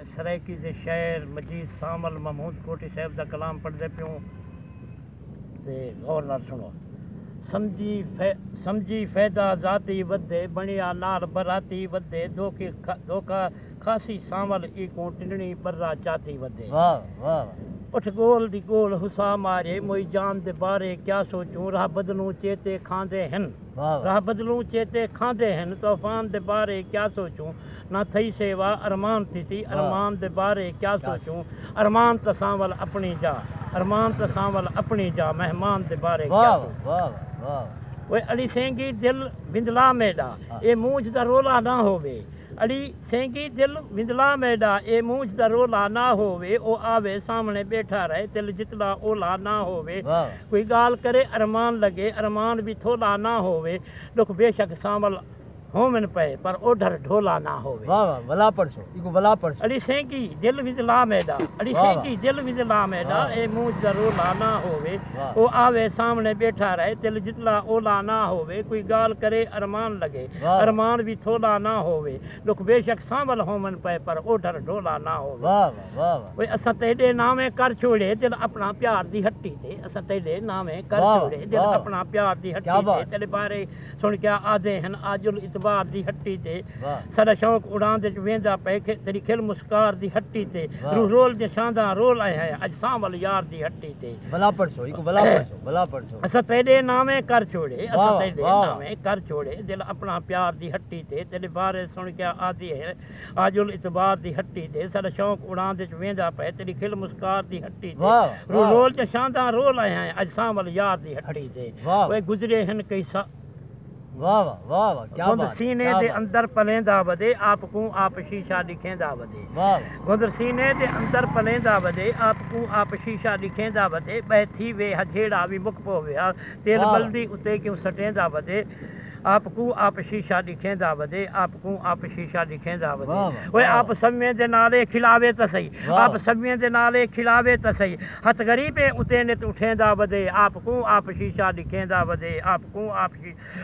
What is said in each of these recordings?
सरायकी के शायर मजीद सामल महमूद कोटी साहब का कलाम पढ़ते प्यो ते गौर नाल सुनो। समझी फैदा जाती वधे बनिया नाल बराती वधे धोखा खासी सामल ई को टिंडनी बर्रा चाती वधे। वाह वाह उठ गोल दी गोल हुसा मारे मोई जान दे बारे क्या सोचूं राह बदलूं चेते खांदे हन। राह बदलूं चेते खांदे हन तूफान दे बारे क्या सोचूं ना थई सेवा अरमान थी सी अरमान दे बारे क्या सोचूं अरमान तसावल अपनी जा अरमान तसावल अपनी जा मेहमान दे बारे क्या सोचूं। वे अली सेंगी दिल विंदला मेडा ए मूंझ दा रोला ना होवे अली सेंगी दिल विंदला मेडा ए मूंझ दा रोला ना होवे ओ आवे सामने बैठा रहे दिल जितला ओला ना होवे कोई गाल करे अरमान लगे अरमान भी थोला ना होवे दुख बेशक सामल होमन पे पर ओढ़र ढोला ना होवे। वाह वाह भला पढ़सो इको भला पढ़सो। अली सेंकी दिल विदला मेडा अली सेंकी दिल विदला मेडा ए मूंझ दा रोला ना होवे ओ आवे सामने बैठा रहे दिल जितला ओला ना होवे कोई गाल करे अरमान लगे अरमान भी थोला ना होवे दुख बेशक सामल होमन पे पर ओढ़र ढोला ना होवे। वाह वाह वाह वे असा तेरे नामे कर छोड़े दिल अपना प्यार दी हट्टी ते असा तेरे नामे कर छोड़े दिल अपना प्यार दी हट्टी ते तेरे बारे सुन क्या आदे हन आजुल इतबार दी हट्टी ते साडा शौक उड़ान दे वेंदा पे तेरी खिल मुस्कार दी हट्टी ते रूह रोल जे शांदा रोल आया है अज सामल यार दी हट्टी ते भला पढ़सो इको भला पढ़सो। असा तेरे नामे कर छोड़े असा तेरे नामे कर छोड़े दिल अपना प्यार दी हट्टी ते तेरे बारे सुन क्या आदे है आजुल इतबार दी हट्टी ते साडा शौक उड़ान दे वेंदा पे तेरी खिल मुस्कार दी हट्टी ते रूह रोल जे शांदा रोल आया है अज सामल यार दी हट्टी ते वे गुजरे हन कई वाह वाह वाह वाह क्या बात सीने दे अंदर पलेंदा वदे आपको आप शीशा लिखेंदा वदे। गुंदर सीने दे अंदर पलेंदा वदे आपको आप शीशा लिखेंदा वदे बैठी वे हजेड़ा भी मुक पोवे तेल बल्दी उते क्यों सटेंदा वदे आपको आप शीशा लिखेंदा वदे आपको आप शीशा लिखेंदा वदे। ओए आप समिए दे नाले खिलावे त सही आप समिए दे नाले खिलावे त सही हथ गरीबे उते नित उठेंदा वदे आपको आप शीशा लिखेंदा वदे आपको आप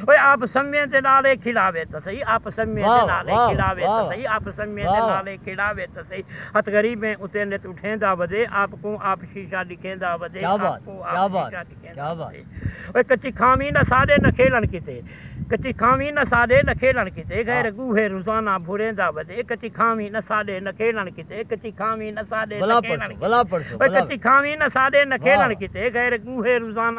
ओए आप समिए दे नाले खिलावे त सही आप समिए दे नाले खिलावे त सही आप समिए दे नाले खिलावे त सही हथ गरीबे उते नित उठेंदा वदे आपको आप शीशा लिखेंदा वदे आपको आप शीशा लिखेंदा वदे। ओए कच्ची खामी न साडे न खेलन किते कच्ची खामी न साडे न खेलन किते गैर गूहे रोजाना भुरेंदा वदे कच्ची खामी न साडे न खेलन किते कच्ची खामी न साडे न खेलन भला पढ़सो कच्ची खामी न साडे न खेलन किते गैर गूहे रोजाना